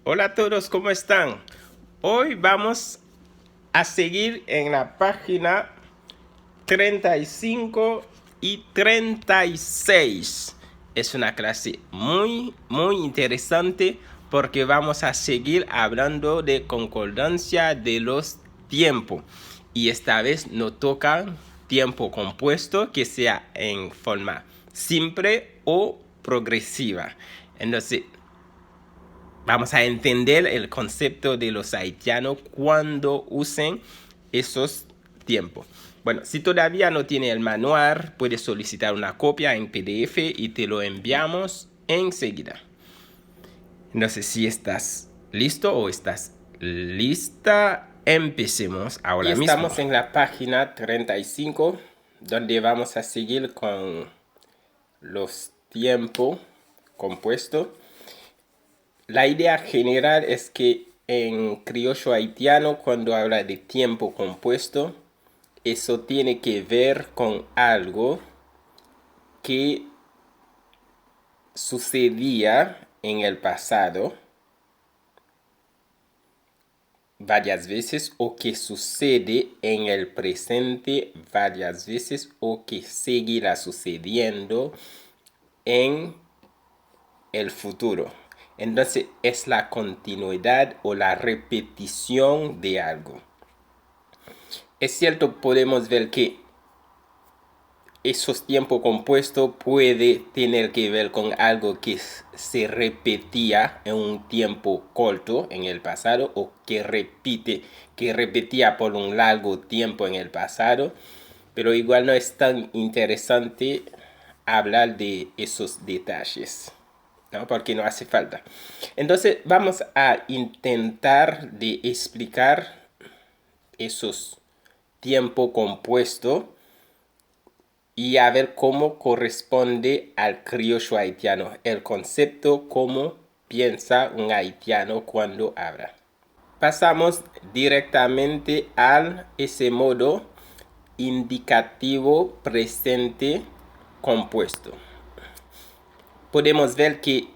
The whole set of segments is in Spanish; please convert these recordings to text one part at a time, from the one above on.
Hola a todos, ¿cómo están? Hoy vamos a seguir en la página 35 y 36. Es una clase muy interesante porque vamos a seguir hablando de concordancia de los tiempos. Y esta vez nos toca tiempo compuesto que sea en forma simple o progresiva. Entonces, vamos a entender el concepto de los haitianos cuando usen esos tiempos. Bueno, si todavía no tiene el manual, puedes solicitar una copia en PDF y te lo enviamos enseguida. No sé si estás listo o estás lista. Empecemos ahora mismo. Estamos en la página 35, donde vamos a seguir con los tiempos compuestos. La idea general es que en criollo haitiano, cuando habla de tiempo compuesto, eso tiene que ver con algo que sucedía en el pasado varias veces o que sucede en el presente varias veces o que seguirá sucediendo en el futuro. Entonces es la continuidad o la repetición de algo. Es cierto, podemos ver que esos tiempos compuestos puede tener que ver con algo que se repetía en un tiempo corto en el pasado o que repetía por un largo tiempo en el pasado, pero igual no es tan interesante hablar de esos detalles, ¿no? Porque no hace falta. Entonces vamos a intentar de explicar esos tiempos compuestos y a ver cómo corresponde al criollo haitiano, el concepto, cómo piensa un haitiano cuando habla. Pasamos directamente a ese modo indicativo presente compuesto. Podemos ver que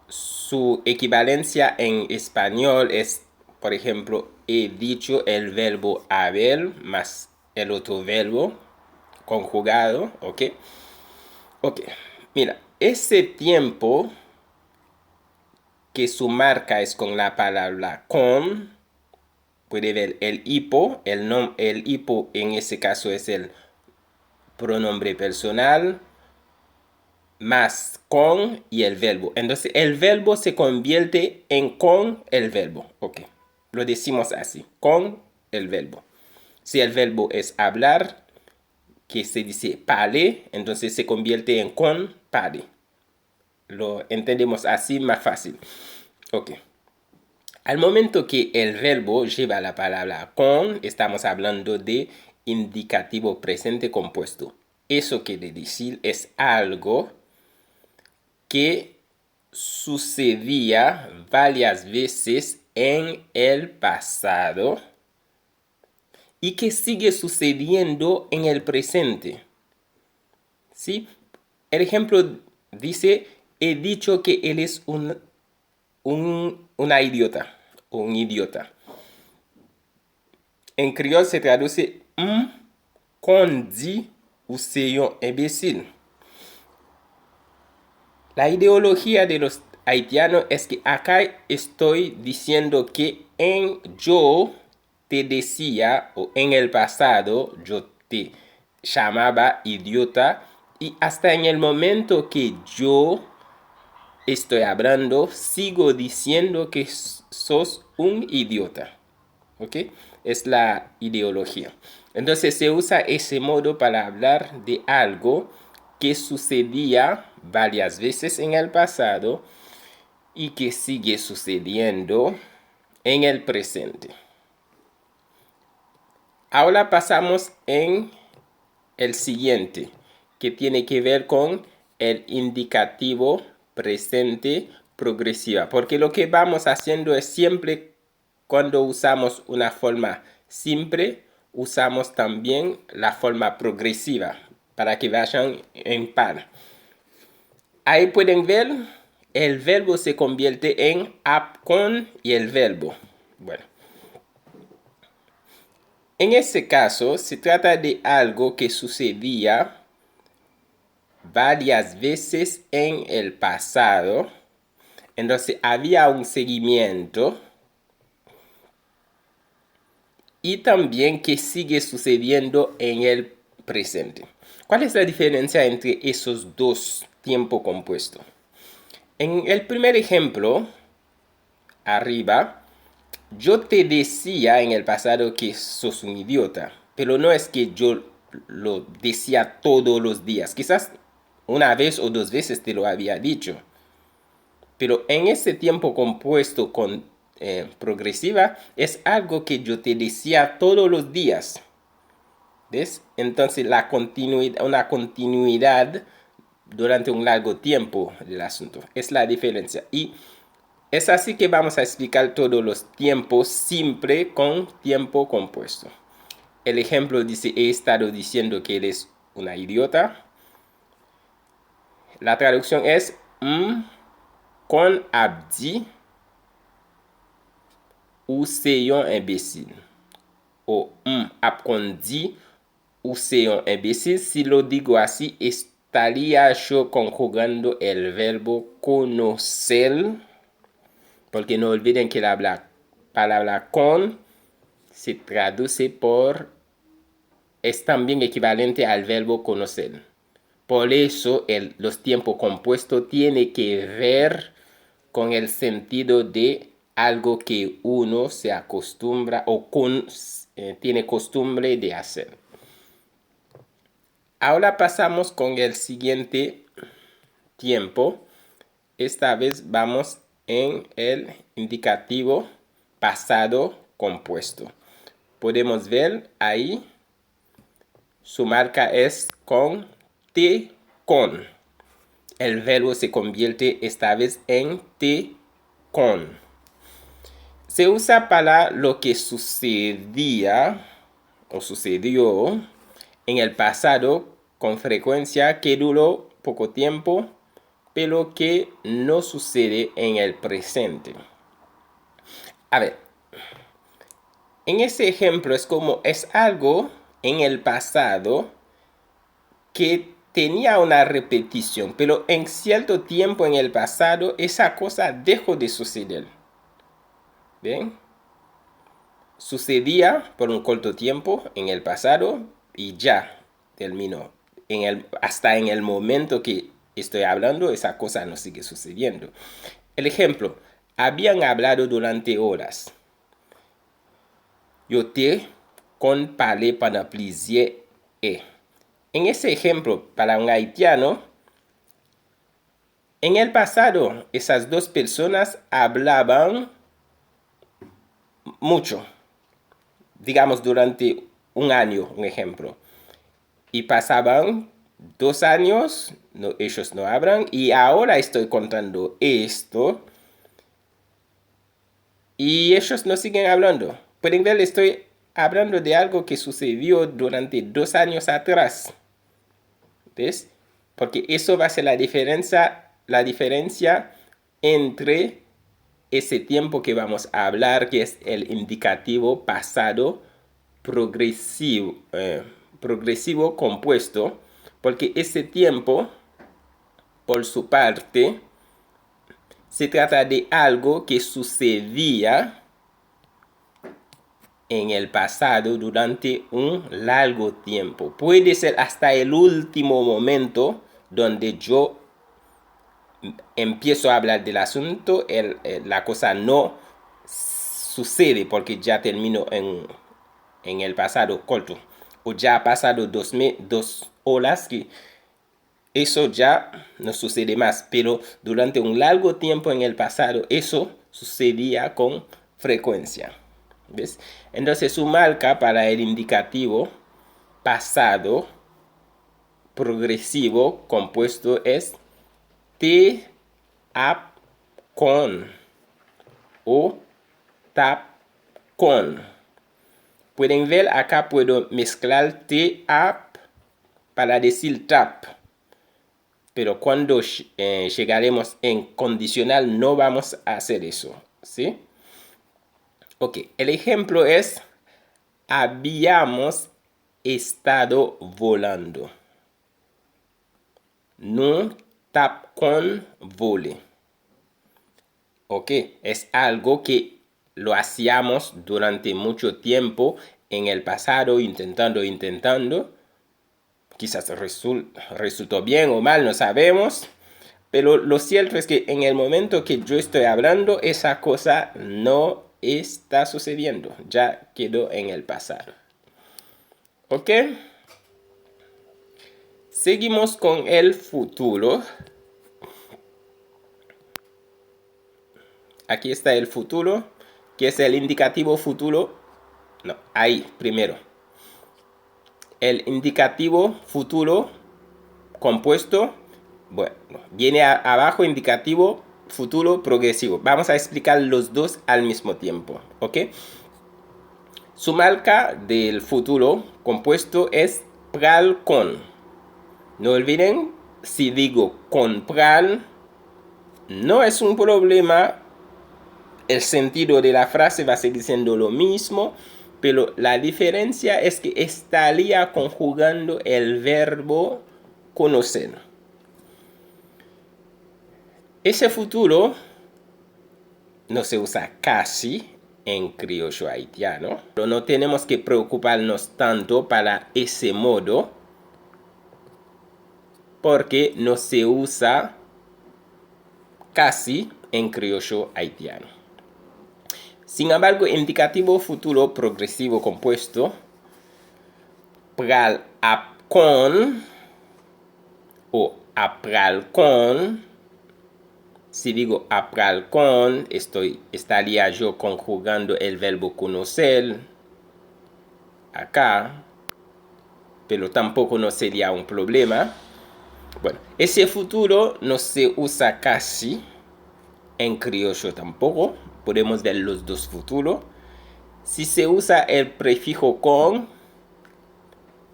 su equivalencia en español es, por ejemplo, he dicho el verbo haber más el otro verbo conjugado, ¿ok? Ok, mira, ese tiempo que su marca es con la palabra con, puede ver el hipo, el hipo en ese caso es el pronombre personal, más con y el verbo. Entonces el verbo se convierte en con el verbo, ok. Lo decimos así, con el verbo. Si el verbo es hablar, que se dice parler, entonces se convierte en con parler. Lo entendemos así más fácil. Ok. Al momento que el verbo lleva la palabra con, estamos hablando de indicativo presente compuesto. Eso quiere decir es algo que sucedía varias veces en el pasado y que sigue sucediendo en el presente. ¿Sí? El ejemplo dice, he dicho que él es una idiota o un idiota. En criol se traduce qu'on dit ou c'est un imbécile. La ideología de los haitianos es que acá estoy diciendo que yo te decía o en el pasado yo te llamaba idiota y hasta en el momento que yo estoy hablando sigo diciendo que sos un idiota. ¿Ok? Es la ideología. Entonces se usa ese modo para hablar de algo que sucedía varias veces en el pasado y que sigue sucediendo en el presente. Ahora pasamos en el siguiente, que tiene que ver con el indicativo presente progresiva, porque lo que vamos haciendo es siempre cuando usamos una forma simple, usamos también la forma progresiva para que vayan en par. Ahí pueden ver el verbo se convierte en ap con y el verbo. Bueno, en ese caso se trata de algo que sucedía varias veces en el pasado. Entonces había un seguimiento y también que sigue sucediendo en el presente. ¿Cuál es la diferencia entre esos dos tiempos compuestos? En el primer ejemplo, arriba, yo te decía en el pasado que sos un idiota, pero no es que yo lo decía todos los días. Quizás una vez o dos veces te lo había dicho. Pero en ese tiempo compuesto con progresiva es algo que yo te decía todos los días. ¿Ves? Entonces una continuidad durante un largo tiempo del asunto. Es la diferencia. Y es así que vamos a explicar todos los tiempos siempre con tiempo compuesto. El ejemplo dice, he estado diciendo que eres una idiota. La traducción es, kon ap di ou se yon imbécile. O ap kon di ou se yon imbécile. Si lo digo así, estaría yo conjugando el verbo conocer. Porque no olviden que la palabra con se traduce por, es también equivalente al verbo conocer. Por eso los tiempos compuestos tienen que ver con el sentido de algo que uno se acostumbra o tiene costumbre de hacer. Ahora pasamos con el siguiente tiempo. Esta vez vamos en el indicativo pasado compuesto. Podemos ver ahí, su marca es con te con. El verbo se convierte esta vez en te con. Se usa para lo que sucedía o sucedió en el pasado con frecuencia, que duró poco tiempo, pero que no sucede en el presente. A ver, en ese ejemplo es algo en el pasado que tenía una repetición, pero en cierto tiempo en el pasado esa cosa dejó de suceder. ¿Bien? Sucedía por un corto tiempo en el pasado y ya terminó. Hasta en el momento que estoy hablando, esa cosa no sigue sucediendo. El ejemplo, habían hablado durante horas. Yo te con parlé pendant plusieurs heures. En ese ejemplo, para un haitiano, en el pasado, esas dos personas hablaban mucho. Digamos, durante un año, un ejemplo. Y pasaban 2 años, ellos no hablan. Y ahora estoy contando esto. Y ellos no siguen hablando. Pueden ver, estoy hablando de algo que sucedió durante 2 años atrás. ¿Ves? Porque eso va a ser la diferencia entre ese tiempo que vamos a hablar, que es el indicativo pasado progresivo, progresivo compuesto, porque ese tiempo, por su parte, se trata de algo que sucedía en el pasado durante un largo tiempo. Puede ser hasta el último momento donde yo empiezo a hablar del asunto, la cosa no sucede porque ya termino en el pasado corto. O ya ha pasado 2 horas que eso ya no sucede más. Pero durante un largo tiempo en el pasado, eso sucedía con frecuencia. ¿Ves? Entonces su marca para el indicativo pasado progresivo compuesto es te ap con o tap con. Pueden ver acá puedo mezclar te ap para decir tap. Pero cuando llegaremos en condicional no vamos a hacer eso, ¿sí? Ok, el ejemplo es: habíamos estado volando. Nous tapons volé. Ok, es algo que lo hacíamos durante mucho tiempo en el pasado, intentando. Quizás resultó bien o mal, no sabemos. Pero lo cierto es que en el momento que yo estoy hablando, esa cosa no está sucediendo. Ya quedó en el pasado. ¿Ok? Seguimos con el futuro. Aquí está el futuro, que es el indicativo futuro. No, ahí, primero. El indicativo futuro compuesto, bueno, viene abajo indicativo futuro progresivo. Vamos a explicar los dos al mismo tiempo, ¿ok? Su marca del futuro compuesto es pral con. No olviden, si digo con pral, no es un problema. El sentido de la frase va a seguir siendo lo mismo, pero la diferencia es que estaría conjugando el verbo conocer. Ese futuro no se usa casi en criollo haitiano, pero no tenemos que preocuparnos tanto para ese modo, porque no se usa casi en criollo haitiano. Sin embargo, indicativo futuro progresivo compuesto, pral ap con o apral con. Si digo apral con, estaría yo conjugando el verbo conocer acá, pero tampoco no sería un problema. Bueno, ese futuro no se usa casi en criollo tampoco. Podemos ver los dos futuros. Si se usa el prefijo con,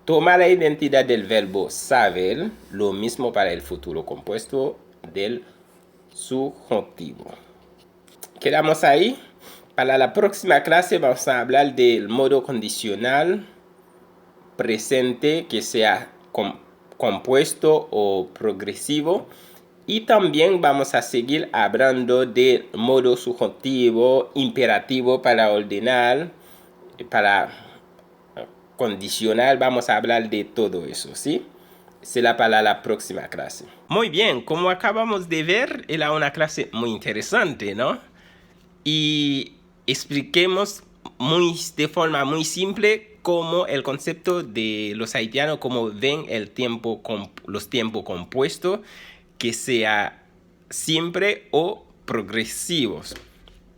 toma la identidad del verbo saber, lo mismo para el futuro compuesto del subjuntivo. Quedamos ahí. Para la próxima clase vamos a hablar del modo condicional presente, que sea compuesto o progresivo. Y también vamos a seguir hablando del modo subjuntivo, imperativo para ordenar, para condicional. Vamos a hablar de todo eso, ¿sí? Será para la próxima clase. Muy bien, como acabamos de ver, era una clase muy interesante, ¿no? Y expliquemos de forma muy simple cómo el concepto de los haitianos, cómo ven los tiempos compuestos, que sea siempre o progresivos.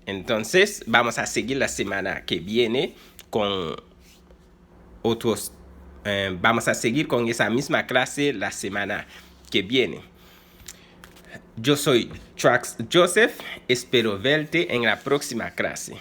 Entonces vamos a seguir la semana que viene con otros. Vamos a seguir con esa misma clase la semana que viene. Yo soy Trax Joseph. Espero verte en la próxima clase.